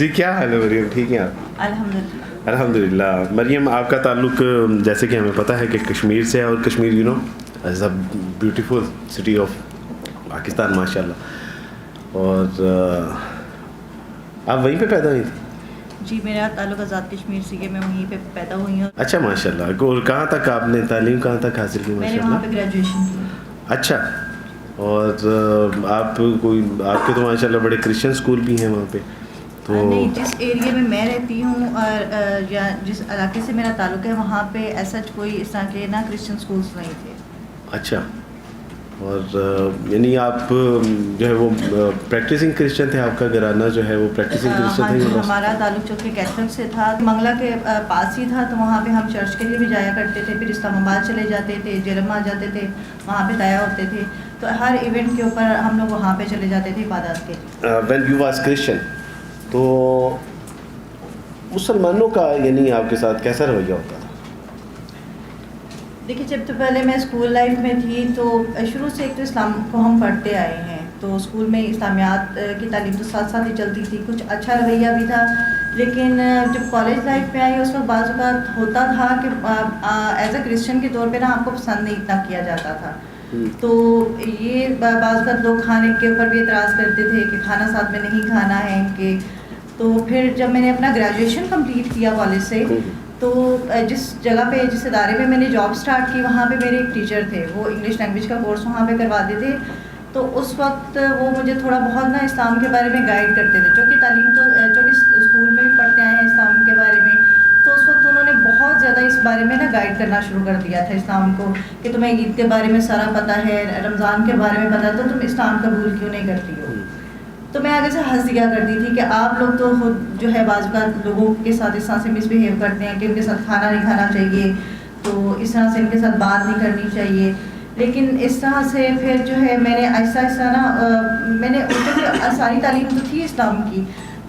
جی کیا حال ہے مریم, ٹھیک ہیں آپ؟ الحمدللہ. الحمدللہ. مریم آپ کا تعلق جیسے کہ ہمیں پتہ ہے کہ کشمیر سے ہے, اور Kashmir you know is a beautiful city of Pakistan ماشاء اللہ, اور آپ وہیں پہ پیدا ہوئی تھی؟ جی میرا تعلق آزاد کشمیر سے, میں وہیں پہ پیدا ہوئی ہوں. اچھا ماشاء اللہ. اور کہاں تک آپ نے تعلیم کہاں تک حاصل کی؟ میں نے ماشاء وہاں اللہ. پہ گریجویشن کی. اچھا. اور آپ کے تو ماشاء اللہ بڑے کرسچن اسکول بھی ہیں وہاں پہ تو؟ نہیں, جس ایریا میں میں رہتی ہوں اور یا جس علاقے سے میرا تعلق ہے وہاں پہ ایسا کوئی اس طرح کے نا کرسچن اسکولس نہیں تھے. اچھا. اور یعنی آپ جو ہے وہ پریکٹسنگ کرسچن تھے, آپ کا گھرانہ جو ہے وہ پریکٹسنگ کرسچن ہاں جی, تھے؟ ہمارا تعلق چونکہ کیتھولک سے تھا, منگلا کے پاس ہی تھا, تو وہاں پہ ہم چرچ کے لیے بھی جایا کرتے تھے, پھر اسلام آباد چلے جاتے تھے, جرم آ جاتے تھے, وہاں پہ دایا ہوتے تھے, تو ہر ایونٹ کے اوپر ہم لوگ وہاں پہ چلے جاتے تھے عبادات کے لیے. وین یو واز کرسچن تو مسلمانوں کا یعنی آپ کے ساتھ کیسا رویہ ہوتا تھا؟ دیکھیے, جب تو پہلے میں اسکول لائف میں تھی تو شروع سے ایک تو اسلام کو ہم پڑھتے آئے ہیں, تو اسکول میں اسلامیات کی تعلیم تو ساتھ ساتھ ہی چلتی تھی, کچھ اچھا رویہ بھی تھا. لیکن جب کالج لائف میں آئی اس وقت بعض اوقات ہوتا تھا کہ ایز اے کرسچن کے طور پہ نا آپ کو پسند نہیں اتنا کیا جاتا تھا, تو یہ بعض اوقات لوگ کھانے کے اوپر بھی اعتراض کرتے تھے کہ کھانا ساتھ میں نہیں کھانا ہے ان کے. تو پھر جب میں نے اپنا گریجویشن کمپلیٹ کیا کالج سے, تو جس جگہ پہ جس ادارے میں نے جاب سٹارٹ کی وہاں پہ میرے ایک ٹیچر تھے, وہ انگلش لینگویج کا کورس وہاں پہ کرواتے تھے. تو اس وقت وہ مجھے تھوڑا بہت نا اسلام کے بارے میں گائیڈ کرتے تھے, جو کہ تعلیم تو جو کہ اسکول میں بھی پڑھتے آئے ہیں اسلام کے بارے میں. تو اس وقت انہوں نے بہت زیادہ اس بارے میں نا گائیڈ کرنا شروع کر دیا تھا اسلام کو, کہ تمہیں عید کے بارے میں سارا پتہ ہے, رمضان کے بارے میں پتہ ہے, تو تم اسلام قبول کیوں نہیں کرتی ہو. تو میں آگے سے ہنس دیا کرتی تھی کہ آپ لوگ تو خود جو ہے بعض اوقات لوگوں کے ساتھ اس طرح سے مس بہیو کرتے ہیں کہ ان کے ساتھ کھانا نہیں کھانا چاہیے, تو اس طرح سے ان کے ساتھ بات نہیں کرنی چاہیے. لیکن اس طرح سے پھر جو ہے میں نے آہستہ آہستہ نا میں نے ساری تعلیم تو تھی اسلام کی,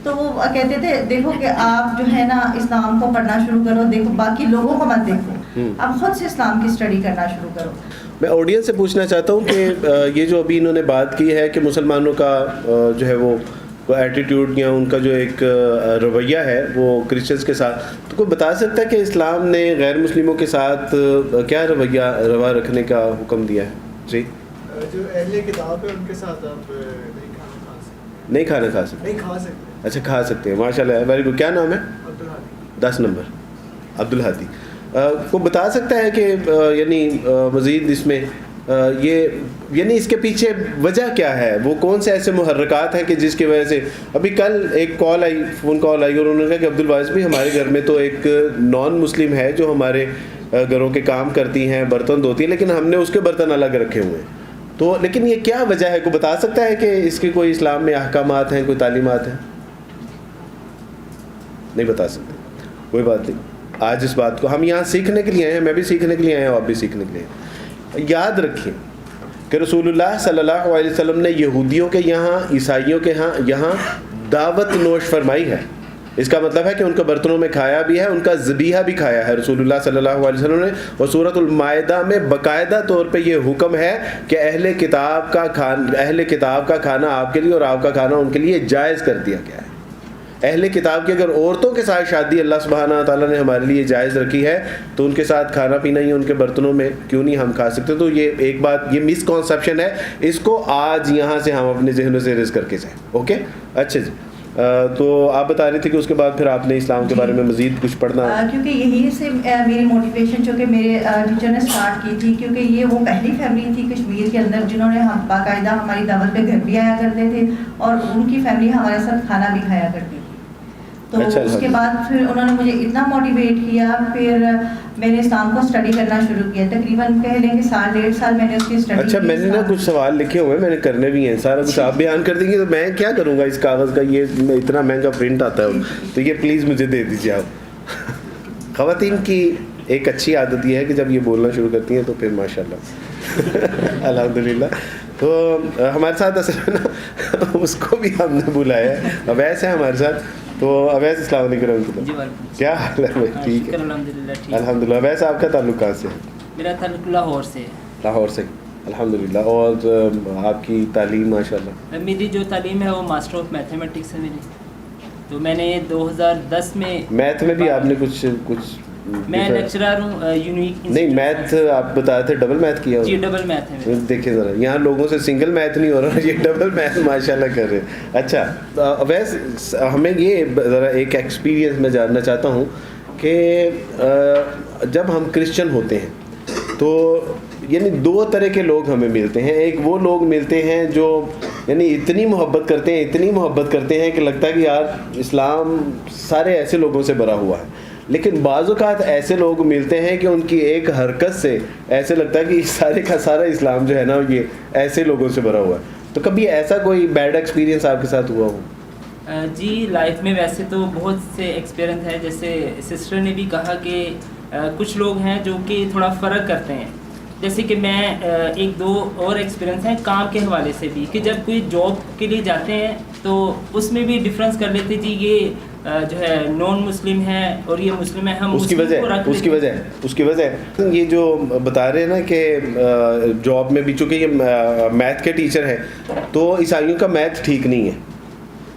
تو وہ کہتے تھے دیکھو کہ آپ جو ہے نا اسلام کو پڑھنا شروع کرو, دیکھو باقی لوگوں کو مت دیکھو, آپ خود سے اسلام کی اسٹڈی کرنا شروع کرو. میں آڈینس سے پوچھنا چاہتا ہوں کہ یہ جو ابھی انہوں نے بات کی ہے کہ مسلمانوں کا جو ہے وہ ایٹیٹیوڈ یا ان کا جو ایک رویہ ہے وہ کرسچنس کے ساتھ, تو کوئی بتا سکتا ہے کہ اسلام نے غیر مسلموں کے ساتھ کیا رویہ روا رکھنے کا حکم دیا ہے؟ جی, جو اہل کتاب ہے ان کے ساتھ آپ نہیں کھانا کھا سکتے. نہیں کھا سکتے. اچھا کھا سکتے ہیں, ماشاء اللہ, ویری گڈ. کیا نام ہے؟ 10 نمبر عبدالہادی. کو بتا سکتا ہے کہ یعنی مزید اس میں یہ یعنی اس کے پیچھے وجہ کیا ہے, وہ کون سے ایسے محرکات ہیں کہ جس کی وجہ سے؟ ابھی کل ایک کال آئی, فون کال آئی, اور انہوں نے کہا کہ عبدالواعظ بھی ہمارے گھر میں تو ایک نان مسلم ہے جو ہمارے گھروں کے کام کرتی ہیں, برتن دھوتی ہیں, لیکن ہم نے اس کے برتن الگ رکھے ہوئے ہیں. تو لیکن یہ کیا وجہ ہے, کو بتا سکتا ہے کہ اس کے کوئی اسلام میں احکامات ہیں, کوئی تعلیمات ہیں؟ نہیں بتا سکتے, کوئی بات نہیں. آج اس بات کو ہم یہاں سیکھنے کے لیے آئے ہیں, میں بھی سیکھنے کے لیے آیا ہوں, آپ بھی سیکھنے کے لیے آئے. یاد رکھیں کہ رسول اللہ صلی اللہ علیہ وسلم نے یہودیوں کے یہاں, عیسائیوں کے یہاں دعوت نوش فرمائی ہے. اس کا مطلب ہے کہ ان کے برتنوں میں کھایا بھی ہے, ان کا ذبیحہ بھی کھایا ہے رسول اللہ صلی اللہ علیہ وسلم نے. اور سورۃ المائدہ میں باقاعدہ طور پہ یہ حکم ہے کہ اہل کتاب کا کھانا آپ کے لیے اور آپ کا کھانا ان کے لیے جائز کر دیا گیا ہے. اہل کتاب کی اگر عورتوں کے ساتھ شادی اللہ سبحانہ تعالیٰ نے ہمارے لیے جائز رکھی ہے, تو ان کے ساتھ کھانا پینا ہی ان کے برتنوں میں کیوں نہیں ہم کھا سکتے؟ تو یہ ایک بات, یہ مس کانسیپشن ہے, اس کو آج یہاں سے ہم اپنے ذہنوں سے ریز کر کے جائیں. اوکے, اچھا جی. تو آپ بتا رہے تھے کہ اس کے بعد پھر آپ نے اسلام کے بارے میں مزید کچھ پڑھنا, کیونکہ یہی سے میری موٹیویشن جو کہ میرے ٹیچر نے اسٹارٹ کی تھی, کیونکہ یہ وہ پہلی فیملی تھی کشمیر کے اندر جنہوں نے ہم باقاعدہ ہماری دعوت پہ گھر بھی آیا کرتے تھے, اور ان کی فیملی ہمارے ساتھ کھانا بھی کھایا کرتی تھی. تو اس کے بعد پھر انہوں نے مجھے اتنا موٹیویٹ کیا, پھر میں نے اسلام کو اسٹڈی کرنا شروع کیا. تقریباً کہہ لیں کہ 1.5 سال میں نے اس کی اسٹڈی کی. اچھا, میں نے نا کچھ سوال لکھے ہوئے میں نے کرنے بھی ہیں, سارا کچھ آپ بیان کر دیں گے تو میں کیا کروں گا اس کاغذ کا, یہ اتنا مہنگا پرنٹ آتا ہے, تو یہ پلیز مجھے دے دیجیے آپ. خواتین کی ایک اچھی عادت یہ ہے کہ جب یہ بولنا شروع کرتی ہیں تو پھر ماشاء اللہ الحمدللہ. تو ہمارے ساتھ اصل میں نا اس کو بھی ہم نے بلایا ہے, اویس ہے ہمارے ساتھ. تو اویس السلام علیکم ورحمۃ اللہ. کیا حال ہے؟ ٹھیک ہے الحمدللہ. اویس آپ کا تعلق کہاں سے ہے؟ میرا تعلق لاہور سے. لاہور سے, الحمدللہ. اور آپ کی تعلیم؟ ماشاء اللہ. میری جو تعلیم ہے وہ ماسٹر آف میتھمیٹکس ہے میری. تو میں نے 2010 میں میتھ میں بھی آپ نے کچھ میں لیکچرر ہوں یونیک نہیں میتھ آپ بتا رہے تھے ڈبل میتھ کیا جی ڈبل میتھ ہے دیکھیں ذرا یہاں لوگوں سے سنگل میتھ نہیں ہو رہا یہ ڈبل میتھ ماشاء اللہ کر رہے ہیں. اچھا ویسے ہمیں یہ ذرا ایک ایکسپیرینس میں جاننا چاہتا ہوں کہ جب ہم کرسچن ہوتے ہیں تو یعنی دو طرح کے لوگ ہمیں ملتے ہیں. ایک وہ لوگ ملتے ہیں جو یعنی اتنی محبت کرتے ہیں کہ لگتا ہے کہ یار اسلام سارے ایسے لوگوں سے بھرا ہوا ہے. لیکن بعض اوقات ایسے لوگ ملتے ہیں کہ ان کی ایک حرکت سے ایسے لگتا ہے کہ سارے کا سارا اسلام جو ہے نا یہ ایسے لوگوں سے بھرا ہوا ہے. تو کبھی ایسا کوئی بیڈ ایکسپیرینس آپ کے ساتھ ہوا ہو؟ جی لائف میں ویسے تو بہت سے ایکسپیرینس ہے. جیسے سسٹر نے بھی کہا کہ کچھ لوگ ہیں جو کہ تھوڑا فرق کرتے ہیں. جیسے کہ میں ایک دو اور ایکسپیرینس ہیں کام کے حوالے سے بھی کہ جب کوئی جاب کے لیے جاتے ہیں تو اس میں بھی ڈفرینس کر لیتے جی یہ جو ہے نان مسلم ہے اور یہ مسلم ہے. ہم اس کی وجہ یہ جو بتا رہے ہیں نا کہ جاب میں بھی چونکہ یہ میتھ کے ٹیچر ہیں تو عیسائیوں کا میتھ ٹھیک نہیں ہے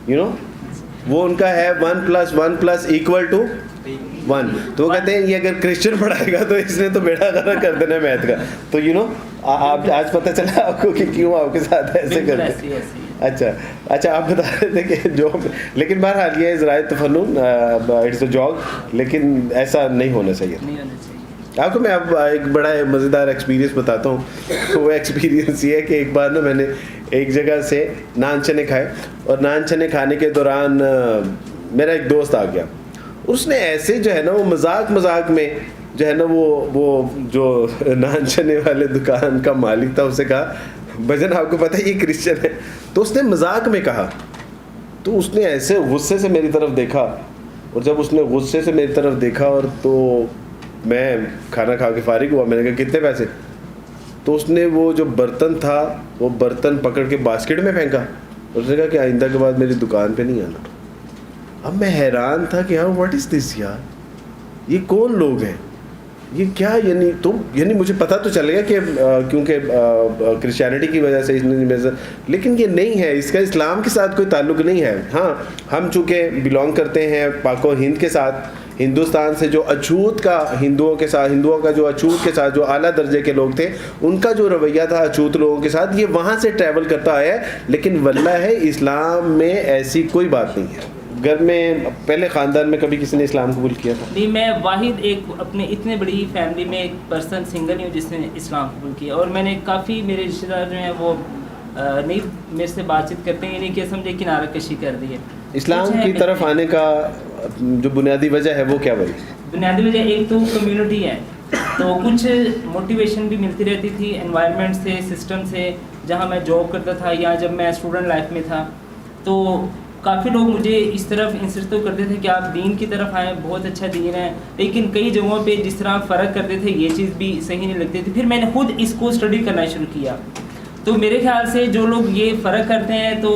یو نو وہ ان کا ہے 1+1=1 تو وہ کہتے ہیں یہ اگر کرسچن پڑھائے گا تو اس نے تو بیڑا غرق کر دینا میتھ کا. تو یو نو آپ آج پتہ چلا آپ کو کہ کیوں آپ کے ساتھ ایسے کرتے ہیں. اچھا آپ بتا رہے تھے کہ جو لیکن بہرحال یہ ذرائع تفنن اٹس اے جاب لیکن ایسا نہیں ہونا چاہیے. آپ کو میں اب ایک بڑا مزیدار ایکسپیرینس بتاتا ہوں. وہ ایکسپیرینس یہ ہے کہ ایک بار نا میں نے ایک جگہ سے نان چنے کھائے اور نان چنے کھانے کے دوران میرا ایک دوست آ گیا. اس نے ایسے جو ہے نا وہ مذاق میں جو ہے نا وہ جو نان چنے والے دکان کا مالک تھا اسے کہا بھجن آپ کو پتہ ہے یہ کرسچن ہے. تو اس نے مذاق میں کہا تو اس نے ایسے غصے سے میری طرف دیکھا اور جب اس نے غصے سے میری طرف دیکھا اور تو میں کھانا کھا کے فارغ ہوا. میں نے کہا کتنے پیسے؟ تو اس نے وہ جو برتن تھا وہ برتن پکڑ کے باسکٹ میں پھینکا. اس نے کہا کہ آئندہ کے بعد میری دکان پہ نہیں آنا. اب میں حیران تھا کہ یار واٹ از دس یار یہ کون لوگ ہیں یہ کیا یعنی مجھے پتہ تو چل گیا کہ کیونکہ کرسچینٹی کی وجہ سے اس نے لیکن یہ نہیں ہے اس کا اسلام کے ساتھ کوئی تعلق نہیں ہے. ہاں ہم چونکہ بلانگ کرتے ہیں پاک و ہند کے ساتھ ہندوستان سے جو اچھوت کا ہندوؤں کا جو اچھوت کے ساتھ جو اعلیٰ درجے کے لوگ تھے ان کا جو رویہ تھا اچھوت لوگوں کے ساتھ یہ وہاں سے ٹریول کرتا آیا ہے. لیکن واللہ ہے اسلام میں ایسی کوئی بات نہیں ہے. گھر میں پہلے خاندان میں کبھی کسی نے اسلام قبول کیا تھا؟ نہیں میں واحد ایک اپنے اتنے بڑی فیملی میں ایک پرسن سنگل ہوں جس نے اسلام قبول کیا. اور میں نے کافی میرے رشتہ دار جو ہیں وہ نہیں میرے سے بات چیت کرتے ہیں یعنی کہ سمجھے کنارہ کشی کر دی ہے. اسلام کی طرف آنے کا جو بنیادی وجہ ہے وہ کیا بنی؟ بنیادی وجہ ایک تو کمیونٹی ہے تو کچھ موٹیویشن بھی ملتی رہتی تھی انوائرمنٹ سے سسٹم سے جہاں میں جاب کرتا تھا یا جب میں اسٹوڈنٹ لائف میں تھا تو کافی لوگ مجھے اس طرف انسسٹ تو کرتے تھے کہ آپ دین کی طرف آئیں بہت اچھا دین ہے. لیکن کئی جگہوں پہ جس طرح فرق کرتے تھے یہ چیز بھی صحیح نہیں لگتی تھی. پھر میں نے خود اس کو اسٹڈی کرنا شروع کیا تو میرے خیال سے جو لوگ یہ فرق کرتے ہیں تو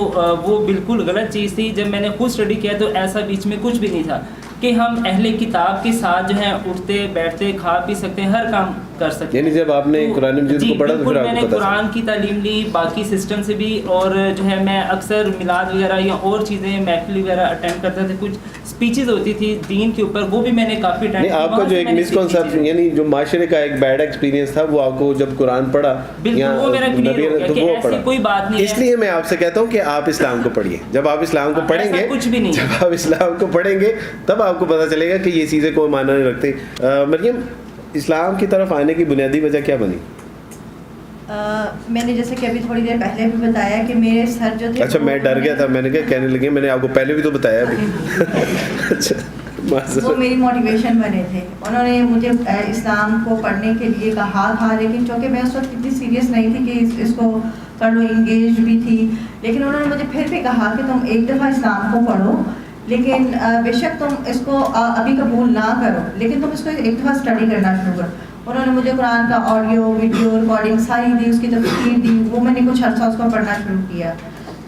وہ بالکل غلط چیز تھی. جب میں نے خود اسٹڈی کیا تو ایسا بیچ میں کچھ بھی نہیں تھا کہ ہم اہل کتاب کے ساتھ جو ہیں اٹھتے بیٹھتے کھا پی سکتے ہیں ہر کام کر سکتے ہیں. یعنی جب آپ نے قرآن مجید کو پڑھا تو پھر میں نے قرآن کی تعلیم لی باقی سسٹم سے بھی اور جو ہے میں اکثر میلاد وغیرہ یا اور چیزیں محفل وغیرہ اٹینڈ کرتا تھا. کچھ اسپیچز ہوتی تھی دین کے اوپر وہ بھی میں نے کافی اٹینڈ کیا. آپ کا جو ایک مسکنسیپشن یعنی جو معاشرے کا ایک بیڈ ایکسپیرینس تھا وہ آپ کو جب قرآن پڑھا بالکل وہ میرا کلیئر ہو گیا کہ ایسی کوئی بات نہیں ہے. اس لیے میں آپ سے کہتا ہوں کہ آپ اسلام کو پڑھیے. جب آپ اسلام کو پڑھیں گے کچھ بھی نہیں جب آپ اسلام کو پڑھیں گے تب آپ کو پتہ چلے گا کہ یہ چیزیں کوئی معنی نہیں رکھتی. مریم اسلام کی طرف آنے کی بنیادی وجہ کیا بنی؟ میں نے جیسے کہ ابھی تھوڑی دیر پہلے بھی بتایا کہ میرے سر جو تھے اچھا میں ڈر گیا تھا میں نے کہا کہنے لگے میں نے آپ کو پہلے بھی تو بتایا ابھی. اچھا وہ میری موٹیویشن بنے تھے. انہوں نے مجھے اسلام کو پڑھنے کے لیے کہا تھا لیکن چونکہ میں اس وقت اتنی سیریس نہیں تھی کہ اس کو پڑھ لو انگیج بھی تھی لیکن انہوں نے مجھے پھر بھی کہا کہ تم ایک دفعہ اسلام کو پڑھو لیکن بے شک تم اس کو ابھی قبول نہ کرو لیکن تم اس کو ایک دفعہ اسٹڈی کرنا شروع کرو. انہوں نے مجھے قرآن کا آڈیو ویڈیو ریکارڈنگ ساری دی اس کی تفسیر دی وہ میں نے کچھ عرصہ اس کو پڑھنا شروع کیا.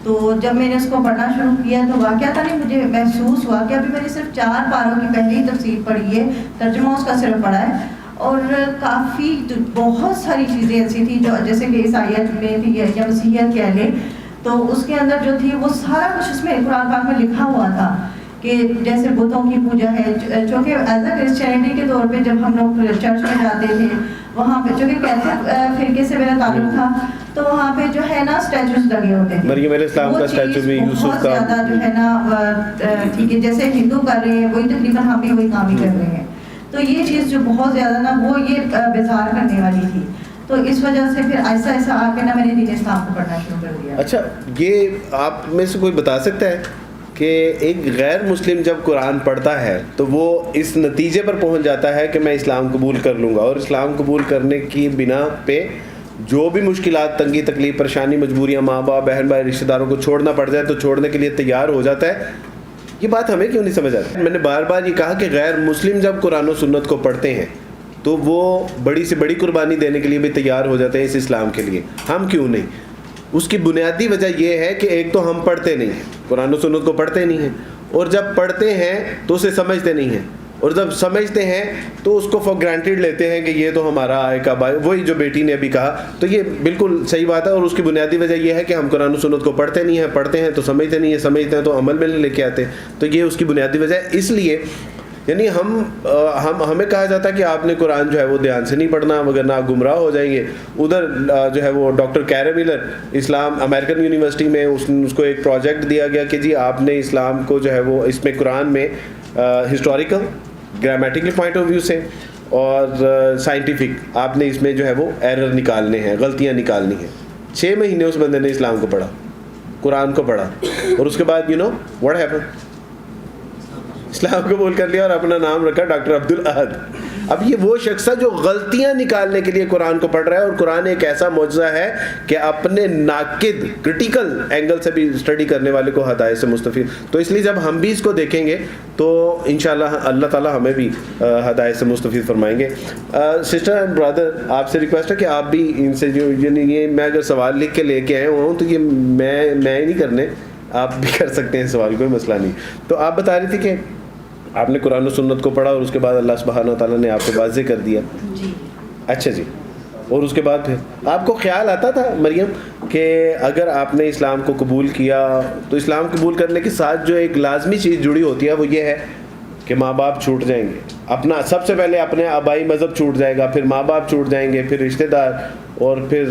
تو جب میں نے اس کو پڑھنا شروع کیا تو واقعہ تھا نہیں مجھے محسوس ہوا کہ ابھی میں نے صرف 4 پاروں کی پہلی تفسیر پڑھی ہے ترجمہ اس کا صرف پڑھا ہے اور کافی بہت ساری چیزیں ایسی تھیں جو جیسے کہ عیسائیت میں تھی یا مسیحیت کہہ لیں تو اس کے اندر جو تھی وہ سارا کچھ اس میں قرآن پاک میں لکھا ہوا تھا کہ جیسے بتوں کی پوجا ہے، چونکہ ایز اے کرسچینٹی کے طور پہ جب ہم لوگ چرچ میں جاتے تھے وہاں پہ چونکہ کیتھولک فرقے سے میرا تعلق تھا تو وہاں پہ جو ہے نا اسٹیچوز لگے ہوتے ہیں، مریم علیہ السلام کا اسٹیچو بھی، یوسف بہت کا، زیادہ جو ہے نا ٹھیک ہے جیسے ہندو کر رہے ہیں وہی تقریباً ہم بھی وہی کام ہی کر رہے ہیں. تو یہ چیز جو بہت زیادہ نا وہ یہ بیزار کرنے والی تھی، تو اس وجہ سے پھر ایسا ایسا آ کے نا میں نے دین اسلام کو پڑھنا شروع کر دیا. اچھا یہ آپ میں سے کوئی بتا سکتا ہے کہ ایک غیر مسلم جب قرآن پڑھتا ہے تو وہ اس نتیجے پر پہنچ جاتا ہے کہ میں اسلام قبول کر لوں گا، اور اسلام قبول کرنے کی بنا پہ جو بھی مشکلات، تنگی تکلیف، پریشانی، مجبوریاں، ماں باپ، بہن بھائی، رشتہ داروں کو چھوڑنا پڑ جائے تو چھوڑنے کے لیے تیار ہو جاتا ہے. یہ بات ہمیں کیوں نہیں سمجھ آتی؟ میں نے بار بار یہ کہا کہ غیر مسلم جب قرآن و سنت کو پڑھتے ہیں تو وہ بڑی سے بڑی قربانی دینے کے لیے بھی تیار ہو جاتے ہیں اس اسلام کے لیے، ہم کیوں نہیں؟ اس کی بنیادی وجہ یہ ہے کہ ایک تو ہم پڑھتے نہیں ہیں، قرآن و سنت کو پڑھتے نہیں ہیں، اور جب پڑھتے ہیں تو اسے سمجھتے نہیں ہیں، اور جب سمجھتے ہیں تو اس کو فار گرانٹیڈ لیتے ہیں کہ یہ تو ہمارا ایک آبائی، وہی جو بیٹی نے ابھی کہا، تو یہ بالکل صحیح بات ہے. اور اس کی بنیادی وجہ یہ ہے کہ ہم قرآن و سنت کو پڑھتے نہیں ہیں، پڑھتے ہیں تو سمجھتے نہیں ہیں، سمجھتے ہیں تو عمل میں لے کے آتے ہیں. تو یہ اس کی بنیادی وجہ ہے. اس لیے یعنی ہمیں کہا جاتا ہے کہ آپ نے قرآن جو ہے وہ دھیان سے نہیں پڑھنا ورنہ آپ گمراہ ہو جائیں گے. ادھر جو ہے وہ ڈاکٹر کیرے ملر اسلام امریکن یونیورسٹی میں اس کو ایک پروجیکٹ دیا گیا کہ جی آپ نے اسلام کو جو ہے وہ اس میں قرآن میں historical grammatical point of view سے اور سائنٹیفک آپ نے اس میں جو ہے وہ ایرر نکالنے ہیں، غلطیاں نکالنی ہیں. 6 مہینے اس بندے نے اسلام کو پڑھا، قرآن کو پڑھا، اور اس کے بعد یو نو واٹ ہیپن، اسلام قبول کر لیا اور اپنا نام رکھا ڈاکٹر عبدالاحد. اب یہ وہ شخص ہے جو غلطیاں نکالنے کے لیے قرآن کو پڑھ رہا ہے، اور قرآن ایک ایسا معجزہ ہے کہ اپنے ناقد کرٹیکل اینگل سے بھی اسٹڈی کرنے والے کو ہدایت سے مستفید. تو اس لیے جب ہم بھی اس کو دیکھیں گے تو انشاءاللہ اللہ تعالیٰ ہمیں بھی ہدایت سے مستفید فرمائیں گے. سسٹر اینڈ برادر، آپ سے ریکویسٹ ہے کہ آپ بھی ان سے جو یہ میں اگر سوال لکھ کے لے کے آئے ہوں تو یہ میں ہی نہیں کرنے، آپ بھی کر سکتے ہیں سوال، کوئی مسئلہ نہیں. تو آپ بتا رہی تھی کہ آپ نے قرآن و سنت کو پڑھا اور اس کے بعد اللہ سبحانہ و تعالیٰ نے آپ کو واضح کر دیا. جی اچھا جی. اور اس کے بعد پھر آپ کو خیال آتا تھا مریم کہ اگر آپ نے اسلام کو قبول کیا تو اسلام قبول کرنے کے ساتھ جو ایک لازمی چیز جڑی ہوتی ہے وہ یہ ہے کہ ماں باپ چھوٹ جائیں گے، اپنا سب سے پہلے اپنے آبائی مذہب چھوٹ جائے گا، پھر ماں باپ چھوٹ جائیں گے، پھر رشتہ دار، اور پھر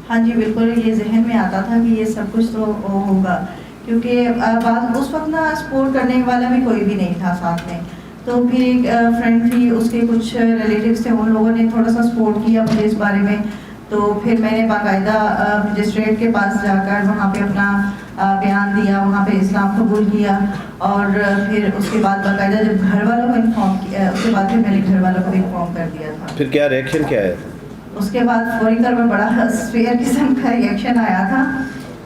ہاں جی بالکل یہ ذہن میں آتا تھا کہ یہ سب کچھ تو ہوگا، کیونکہ بعد اس وقت نا سپورٹ کرنے والا بھی کوئی بھی نہیں تھا ساتھ میں. تو پھر ایک فرینڈ تھی، اس کے کچھ ریلیٹیوز تھے، ان لوگوں نے تھوڑا سا سپورٹ کیا مجھے اس بارے میں. تو پھر میں نے باقاعدہ مجسٹریٹ کے پاس جا کر وہاں پہ اپنا بیان دیا، وہاں پہ اسلام قبول کیا، اور پھر اس کے بعد باقاعدہ جب گھر والوں کو انفارم کیا، اس کے بعد پھر میں نے گھر والوں کو بھی انفارم کر دیا تھا. پھر کیا ریئیکشن کیا آیا تھا؟ اس کے بعد فوری طور پر بڑا سویئر قسم کا ریئیکشن آیا تھا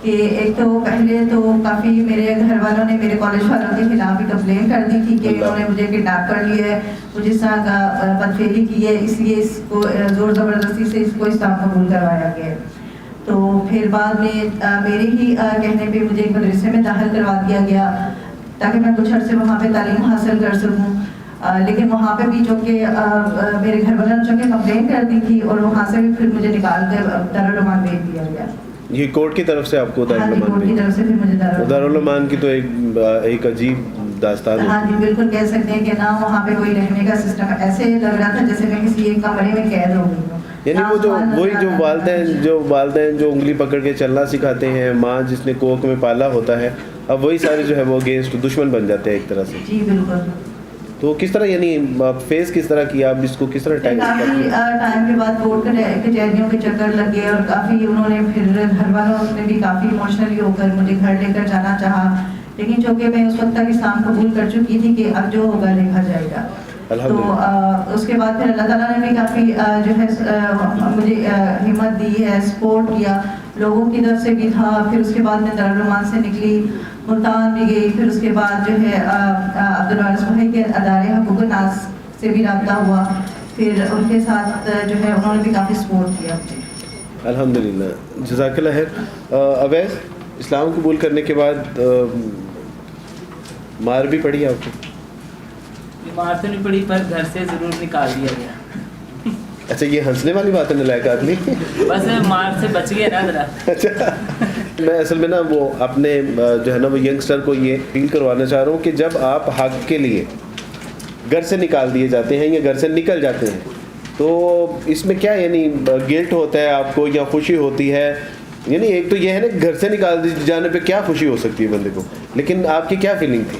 کہ ایک تو پہلے تو کافی میرے گھر والوں نے میرے کالج والوں کے خلاف بھی کمپلین کر دی تھی کہ انہوں نے مجھے کڈنیپ کر لیا ہے، مجھے اس طرح کا بدفعلی کی ہے، اس لیے اس کو زور زبردستی سے اس کو اسلام قبول کروایا گیا. تو پھر بعد میں میرے ہی کہنے پہ مجھے ایک مدرسے میں داخل کروا دیا گیا تاکہ میں کچھ عرصے وہاں پہ تعلیم حاصل کر سکوں. لیکن وہاں پہ بھی چونکہ میرے گھر والوں نے چونکہ کمپلین کر دی تھی، اور وہاں سے بھی پھر مجھے نکال کر دارالعلوم بھیج دیا گیا. یہ کورٹ کی طرف سے آپ کو کورٹ کی طرف سے پھر مجھے دارالعلوم کی تو ایک عجیب داستان ہے. ہاں جی بالکل کہہ سکتے ہیں کہ نہ وہاں پہ کوئی رہنے کا سسٹم ایسے لگ رہا تھا جیسے میں کسی ایک کمرے میں قید ہو گئی ہوں. یعنی وہ جو والدین جو انگلی پکڑ کے چلنا سکھاتے ہیں، ماں جس نے کوکھ میں پالا ہوتا ہے، اب وہی سارے جو ہے وہ اگینسٹ دشمن بن جاتے ہیں ایک طرح سے. جی بالکل. تو کس طرح یعنی فیس کس طرح کیا، آپ اس کو کس طرح کافی ٹائم کے بعد کورٹ کچہریوں کے چکر لگے، اور کافی انہوں نے پھر گھر والوں نے بھی کافی ایموشنلی ہو کر مجھے گھر لے کر جانا چاہا، لیکن چونکہ میں اس وقت تک اسلام قبول کر چکی تھی کہ اب جو ہوگا دیکھا جائے گا. تو اس کے بعد پھر اللہ تعالیٰ نے بھی کافی جو ہے مجھے ہمت دی ہے، سپورٹ کیا، لوگوں کی طرف سے بھی تھا. پھر اس کے بعد میں دارالعلوم سے نکلی، ملتان بھی گئی، پھر اس کے بعد جو ہے عبدالوارث بھائی کے ادارے حقوق الناس سے بھی رابطہ ہوا، پھر ان کے ساتھ جو ہے انہوں نے بھی کافی سپورٹ کیا. الحمدللہ، جزاک اللہ خیر. اویس، اسلام قبول کرنے کے بعد مار بھی پڑی آپ کو؟ مار تو نہیں پڑی، پر گھر سے ضرور نکال دیا گیا. اچھا، یہ ہنسنے والی بات ہے نلائق آدمی. بس مار سے بچ گیا نا ذرا. اچھا، میں اصل میں نا وہ اپنے جو ہے نا وہ ینگسٹر کو یہ فیل کروانا چاہ رہا ہوں کہ جب آپ حق کے لیے گھر سے نکال دیے جاتے ہیں یا گھر سے نکل جاتے ہیں تو اس میں کیا یعنی گلٹ ہوتا ہے آپ کو یا خوشی ہوتی ہے؟ یعنی ایک تو یہ ہے نا گھر سے نکال جانے پہ کیا خوشی ہو سکتی ہے بندے کو، لیکن آپ کی کیا فیلنگ تھی؟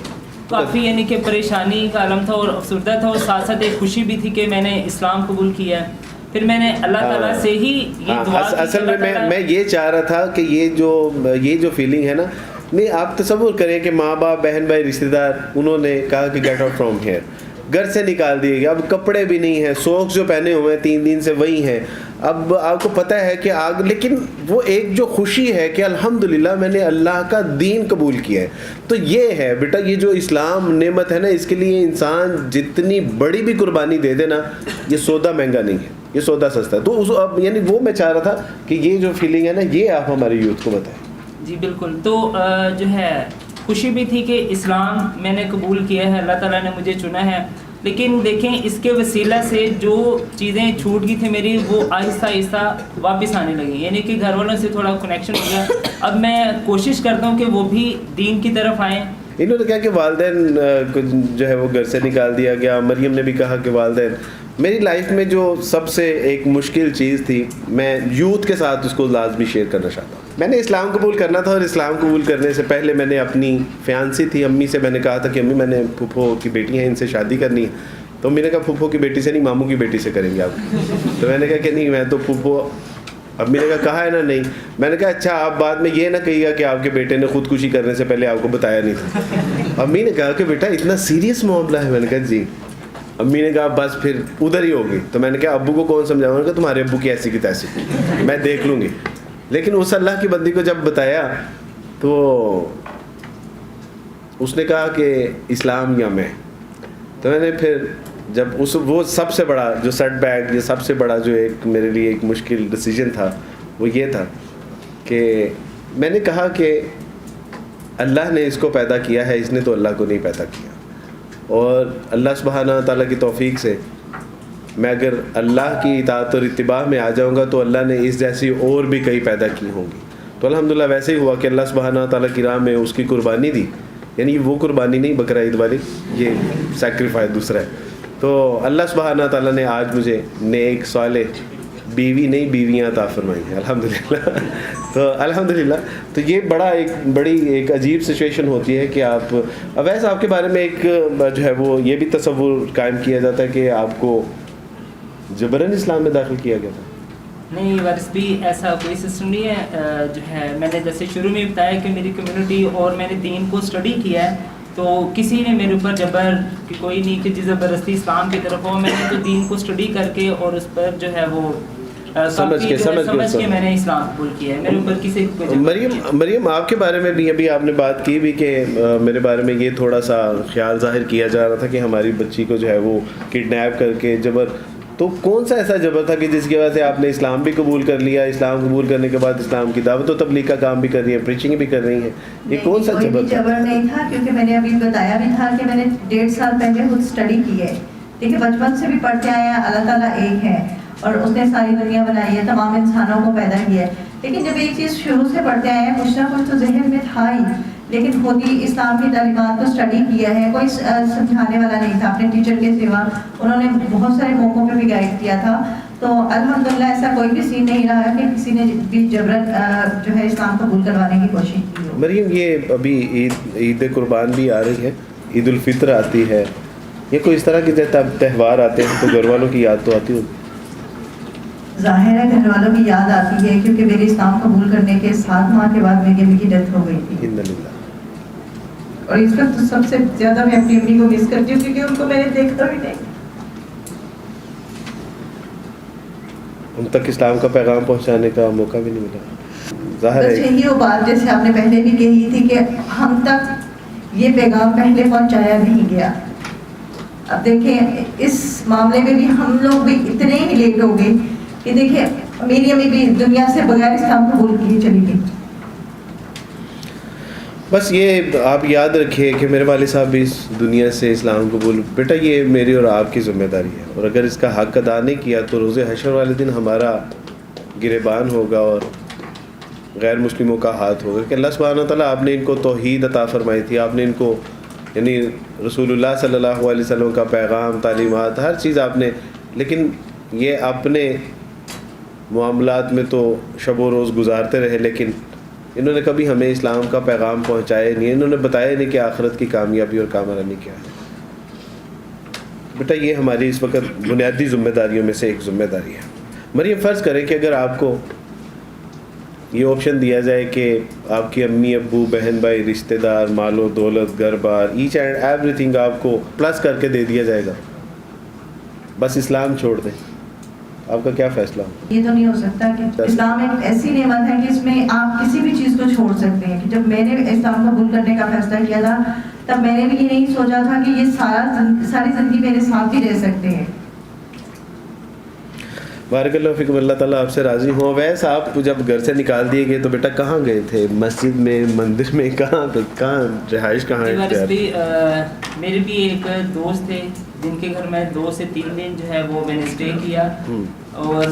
کافی یعنی کہ پریشانی کا عالم تھا اور افسردہ تھا، اور ساتھ ساتھ ایک خوشی بھی تھی کہ میں نے اسلام قبول کیا ہے. پھر میں نے اللہ تعالیٰ سے ہی یہ دعا کی. اصل میں یہ چاہ رہا تھا کہ یہ جو فیلنگ ہے نا، نہیں آپ تصور کریں کہ ماں باپ بہن بھائی رشتہ دار انہوں نے کہا کہ گیٹ آؤٹ فرام ہیئر، گھر سے نکال دیے گیا، اب کپڑے بھی نہیں ہیں، سوکس جو پہنے ہوئے ہیں 3 دن سے وہی ہیں، اب آپ کو پتہ ہے کہ لیکن وہ ایک جو خوشی ہے کہ الحمدللہ میں نے اللہ کا دین قبول کیا ہے. تو یہ ہے بیٹا، یہ جو اسلام نعمت ہے نا، اس کے لیے انسان جتنی بڑی بھی قربانی دے دے نا، یہ سودا مہنگا نہیں ہے، یہ سودا سستا ہے. تو اب یعنی وہ میں چاہ رہا تھا کہ یہ جو فیلنگ ہے نا، یہ آپ ہمارے یوتھ کو بتائیں. جی بالکل. تو جو ہے خوشی بھی تھی کہ اسلام میں نے قبول کیا ہے، اللہ تعالیٰ نے مجھے چنا ہے. لیکن دیکھیں اس کے وسیلہ سے جو چیزیں چھوٹ گئی تھی میری، وہ آہستہ آہستہ واپس آنے لگیں، یعنی کہ گھر والوں سے تھوڑا کنیکشن ہو گیا. اب میں کوشش کرتا ہوں کہ وہ بھی دین کی طرف آئیں. انہوں نے کہا کہ والدین کو جو ہے وہ گھر سے نکال دیا گیا. مریم نے بھی کہا کہ والدین، میری لائف میں جو سب سے ایک مشکل چیز تھی، میں یوتھ کے ساتھ اس کو لازمی شیئر کرنا چاہتا ہوں. میں نے اسلام قبول کرنا تھا، اور اسلام قبول کرنے سے پہلے میں نے اپنی فیانسی تھی امی سے میں نے کہا تھا کہ امی میں نے پھوپھو کی بیٹی ہیں، ان سے شادی کرنی ہے. تو امی نے کہا پھوپھو کی بیٹی سے نہیں، ماموں کی بیٹی سے کریں گے آپ. تو میں نے کہا کہ نہیں، میں تو پھوپھو. امی نے کہا ہے نا نہیں. میں نے کہا اچھا آپ بعد میں یہ نہ کہیے گا کہ آپ کے بیٹے نے خودکشی کرنے سے پہلے آپ کو بتایا نہیں تھا. امی نے کہا کہ بیٹا اتنا سیریس معاملہ ہے. میں نے کہا جی. امی نے کہا بس پھر ادھر ہی ہوگی. تو میں نے کہا ابو کو کون سمجھاؤں گا؟ کہ تمہارے ابو کی ایسی کی تیسی، میں دیکھ لوں گی. لیکن اس اللہ کی بندی کو جب بتایا تو اس نے کہا کہ اسلام یا میں. تو میں نے پھر جب وہ سب سے بڑا جو سیٹ بیک، یہ سب سے بڑا جو ایک میرے لیے ایک مشکل ڈیسیجن تھا، وہ یہ تھا کہ میں نے کہا کہ اللہ نے اس کو پیدا کیا ہے، اس نے تو اللہ کو نہیں پیدا کیا. اور اللہ سبحانہ تعالیٰ کی توفیق سے میں اگر اللہ کی اطاعت اور اتباع میں آ جاؤں گا تو اللہ نے اس جیسی اور بھی کئی پیدا کی ہوں گی. تو الحمدللہ ویسے ہی ہوا کہ اللہ سبحانہ تعالیٰ کی راہ میں اس کی قربانی دی. یعنی وہ قربانی نہیں بقرہ عید والی، یہ سیکریفائس دوسرا ہے. تو اللہ سبحانہ تعالیٰ نے آج مجھے نیک صالح بیوی نہیں بیویاں عطا فرمائی ہیں الحمدللہ. تو الحمدللہ. تو یہ بڑی ایک عجیب سچویشن ہوتی ہے کہ آپ ویسے آپ کے بارے میں ایک جو ہے وہ یہ بھی تصور قائم کیا جاتا ہے کہ آپ کو جبراً اسلام میں داخل کیا گیا تھا. نہیں وارث بھی ایسا کوئی سسٹم نہیں ہے. جو ہے میں نے جیسے شروع میں بتایا کہ میری کمیونٹی اور میں نے دین کو اسٹڈی کیا ہے، تو کسی نے میرے اوپر جبر کہ کوئی نہیں کہ زبردستی اسلام کی طرف ہو. میں نے تو دین کو اسٹڈی کر کے اور اس پر جو ہے وہ سمجھ کے میں نے اسلام قبول کیا ہے. میرے اوپر کسی مریم آپ کے بارے میں بھی ابھی آپ نے بات کی بھی کہ میرے بارے میں یہ تھوڑا سا خیال ظاہر کیا جا رہا تھا کہ ہماری بچی کو جو ہے وہ کڈنیپ کر کے جبر. تو کون سا ایسا جبر تھا کہ جس کی وجہ سے آپ نے اسلام بھی قبول کر لیا؟ اسلام قبول کرنے کے بعد اسلام کی دعوت و تبلیغ کا کام بھی کر رہی ہیں، پریچنگ بھی کر رہی ہیں. یہ کون سا جبر تھا؟ جبر نہیں تھا، کیونکہ میں نے ابھی بتایا بھی تھا کہ میں نے 1.5 سال پہلے خود اسٹڈی کی ہے. دیکھیے بچپن سے بھی پڑھتے آئے ہیں، اللہ تعالیٰ ایک ہے اور اس نے ساری دنیا بنائی ہے، تمام انسانوں کو پیدا کیا ہے. لیکن جب ایک چیز شروع سے پڑھتے آئے ہیں، کچھ نہ کچھ تو ذہن میں تھا ہی، لیکن خود ہی اسلام کی تعلیمات کو اسٹڈی کیا ہے. کوئی سمجھانے والا نہیں تھا اپنے ٹیچر کے سوا. انہوں نے بہت سارے موقعوں پہ بھی گائیڈ کیا تھا. تو الحمدللہ ایسا کوئی بھی سین نہیں رہا کہ کسی نے بھی جبرن جو ہے اسلام قبول کروانے کی کوشش کی ہو. مریم یہ ابھی عید قربان بھی آ رہی ہے، عید الفطر آتی ہے، یہ کوئی اس طرح کے تہوار آتے ہیں تو گھر والوں کی یاد تو آتی ہوگی؟ ظاہر ہے گھر والوں کی یاد آتی ہے، کیونکہ میرے اسلام قبول کرنے کے 7 ماہ کے بعد میری امی کی ڈیتھ ہو گئی تھی. اور اس وقت تو سب سے زیادہ میں اپنی امی کو مس کرتی ہوں، کیونکہ ان کو میں نے دیکھا بھی نہیں. ان تک اسلام کا پیغام پہنچانے کا موقع بھی نہیں ملا. ظاہر ہے یہی وہ بات جیسے آپ نے پہلے بھی کہی تھی کہ ہم تک یہ پیغام پہلے پہنچایا نہیں گیا. اب دیکھیں اس معاملے میں بھی ہم لوگ بھی اتنے ہی لیٹ ہو گئے کہ دیکھیں میری امی بھی دنیا سے بغیر اسلام قبول کیے چلی گئی. بس یہ آپ یاد رکھیے کہ میرے والد صاحب بھی اس دنیا سے اسلام قبول، بیٹا یہ میری اور آپ کی ذمہ داری ہے، اور اگر اس کا حق ادا نہیں کیا تو روز حشر والے دن ہمارا گریبان ہوگا اور غیر مسلموں کا ہاتھ ہوگا کہ اللہ سبحانہ تعالیٰ آپ نے ان کو توحید عطا فرمائی تھی, آپ نے ان کو یعنی رسول اللہ صلی اللہ علیہ وسلم کا پیغام, تعلیمات, ہر چیز آپ نے, لیکن یہ اپنے معاملات میں تو شب و روز گزارتے رہے, لیکن انہوں نے کبھی ہمیں اسلام کا پیغام پہنچایا نہیں, انہوں نے بتایا نہیں کہ آخرت کی کامیابی اور کامرانی کیا ہے. بیٹا یہ ہماری اس وقت بنیادی ذمہ داریوں میں سے ایک ذمہ داری ہے. مریم فرض کریں کہ اگر آپ کو یہ آپشن دیا جائے کہ آپ کی امی ابو بہن بھائی رشتہ دار مال و دولت گھر بار ایچ اینڈ ایوری تھنگ آپ کو پلس کر کے دے دیا جائے گا, بس اسلام چھوڑ دیں, آپ کا کیا فیصلہ ہو؟ یہ تو نہیں ہو سکتا کہ اسلام ایک ایسی نعمت ہے کہ اس میں آپ کسی بھی چیز کو چھوڑ سکتے ہیں. کہ جب میں نے اسلام قبول کرنے کا فیصلہ کیا تھا تب میں نے بھی یہ نہیں سوچا تھا کہ یہ ساری زندگی میرے ساتھ ہی رہ سکتے ہیں. بارک اللہ فیکم, اللہ تعالیٰ آپ سے راضی ہوں. ویسے آپ جب گھر سے نکال دیے گئے تو بیٹا کہاں گئے تھے؟ مسجد میں, مندر میں, کہاں رہائش کہاں ہے؟ میرے بھی ایک دوست تھے جن کے گھر میں 2 سے 3 دن جو ہے وہ میں نے اسٹے کیا, اور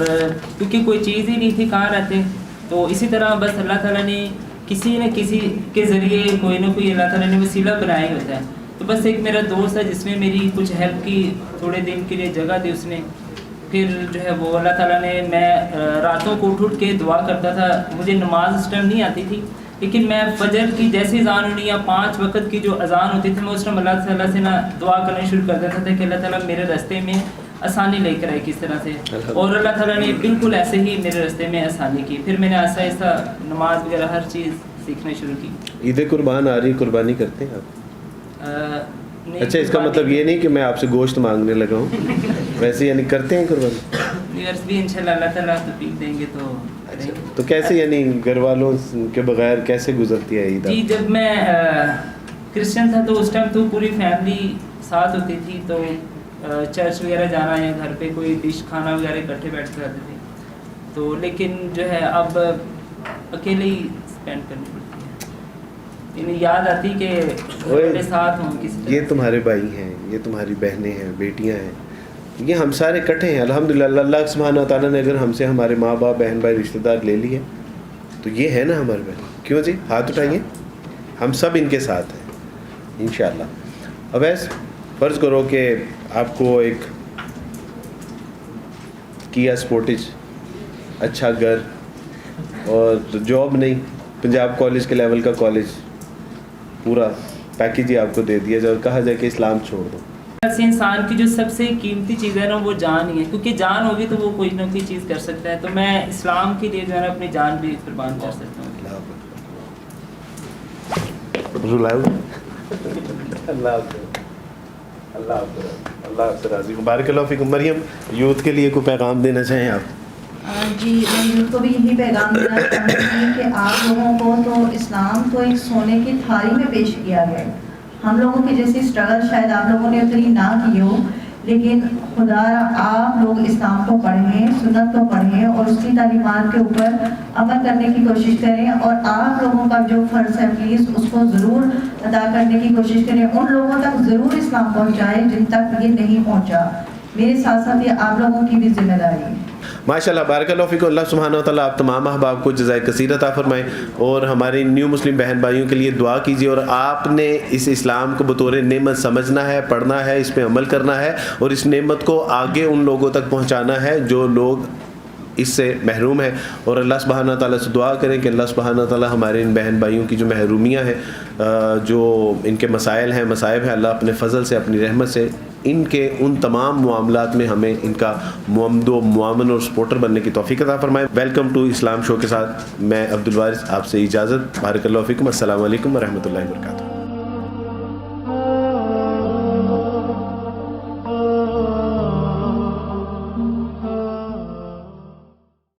کیونکہ کوئی چیز ہی نہیں تھی کہاں رہتے, تو اسی طرح بس اللہ تعالیٰ نے کسی نہ کسی کے ذریعے کوئی نہ کوئی اللہ تعالیٰ نے وسیلہ بنایا ہوتا ہے. تو بس ایک میرا دوست ہے جس میں میری کچھ ہیلپ کی, تھوڑے دن کے لیے جگہ دی اس نے. پھر جو ہے وہ اللہ تعالیٰ نے, میں راتوں کو اٹھ کے دعا کرتا تھا. مجھے نماز اس ٹائم نہیں آتی تھی, لیکن میں فجر کی جیسی اذان ہونی یا 5 وقت کی جو اذان ہوتی تھی, میں اس ٹائم اللہ تعالیٰ سے نا دعا کرنا شروع کر دیتا تھا کہ اللہ تعالیٰ میرے راستے میں آسانی لے کر آئے کس طرح سے, اور اللہ تعالیٰ نے بالکل ایسے ہی میرے راستے میں آسانی کی. پھر میں نے آہستہ آہستہ نماز وغیرہ ہر چیز سیکھنا شروع کی. عید قربان آ رہی, قربانی کرتے ہیں آپ؟ اچھا, اس کا مطلب یہ نہیں کہ میں آپ سے گوشت مانگنے لگا ہوں, ویسے یعنی کرتے ہیں قربانی؟ ویورز بھی انشاءاللہ اللہ تعالیٰ توفیق دیں گے تو. اچھا, تو کیسے یعنی گھر والوں کے بغیر کیسے گزرتی ہے عید؟ جی جب میں کرسچن تھا تو اس ٹائم تو پوری فیملی ساتھ ہوتی تھی, تو چرچ وغیرہ جانا یا گھر پہ کوئی ڈش کھانا وغیرہ اکٹھے بیٹھ کے کھاتے تھے. تو لیکن جو ہے اب اکیلے ہی اسپینڈ کرنی پڑتی ہے, یعنی یاد آتی کہ میرے ساتھ ہوں کسی. یہ تمہارے بھائی ہیں, یہ تمہاری بہنیں ہیں, بیٹیاں ہیں, یہ ہم سارے اکٹھے ہیں الحمدللہ. اللہ سبحانہ تعالیٰ نے اگر ہم سے ہمارے ماں باپ بہن بھائی رشتہ دار لے لیے تو یہ ہے نا ہمارے بہن. کیوں جی, ہاتھ اٹھائیے, ہم سب ان کے ساتھ ہیں انشاءاللہ. اب ایسے فرض کرو کہ آپ کو ایک کیا سپورٹیج, اچھا گھر اور جاب نہیں, پنجاب کالج کے لیول کا کالج, پورا پیکیج ہی آپ کو دے دیا جائے اور کہا جائے کہ اسلام چھوڑ دو. ایسے انسان کی جو سب سے قیمتی چیز ہے نا وہ جان ہی ہے, کیونکہ جان ہوگی تو وہ کوئی نہ کوئی چیز کر سکتا ہے. تو میں اسلام کے لیے جو ہے نا اپنی جان بھی قربان کر سکتا ہوں. اللہ آپ سے راضی. بارک اللہ فیکم. مریم, یوتھ کے لیے کوئی پیغام دینا چاہیں آپ؟ جی, میں یوتھ کو بھی یہی پیغام دینا چاہوں گی کہ آپ لوگوں کو تو اسلام کو ایک سونے کی تھالی میں پیش کیا گیا ہے. ہم لوگوں کی جیسی اسٹرگل شاید آپ لوگوں نے اتنی نہ کی ہو, لیکن خدا آپ لوگ اسلام کو پڑھیں, سنت کو پڑھیں اور اس کی تعلیمات کے اوپر عمل کرنے کی کوشش کریں, اور آپ لوگوں کا جو فرض ہے پلیز اس کو ضرور ادا کرنے کی کوشش کریں. ان لوگوں تک ضرور اسلام پہنچائیں جن تک یہ نہیں پہنچا. میرے ساتھ ساتھ یہ آپ لوگوں کی بھی ذمہ داری ہے. ماشاءاللہ, بارک اللہ فیکم. اللہ سبحانہ و تعالیٰ آپ تمام احباب کو جزائے کثیر عطا فرمائے, اور ہمارے نیو مسلم بہن بھائیوں کے لیے دعا کیجیے. اور آپ نے اس اسلام کو بطور نعمت سمجھنا ہے, پڑھنا ہے, اس پہ عمل کرنا ہے, اور اس نعمت کو آگے ان لوگوں تک پہنچانا ہے جو لوگ اس سے محروم ہیں. اور اللہ سبحانہ تعالیٰ سے دعا کریں کہ اللہ سبحانہ تعالیٰ ہمارے ان بہن بھائیوں کی جو محرومیاں ہیں, جو ان کے مسائل ہیں, مصائب ہیں, اللہ اپنے فضل سے, اپنی رحمت سے ان کے ان تمام معاملات میں ہمیں ان کا معمد و معاون اور سپورٹر بننے کی توفیق عطا فرمائے. ویلکم ٹو اسلام شو کے ساتھ میں عبد الوارث آپ سے اجازت. بارک اللہ فیکم. السلام علیکم ورحمۃ اللہ وبرکاتہ.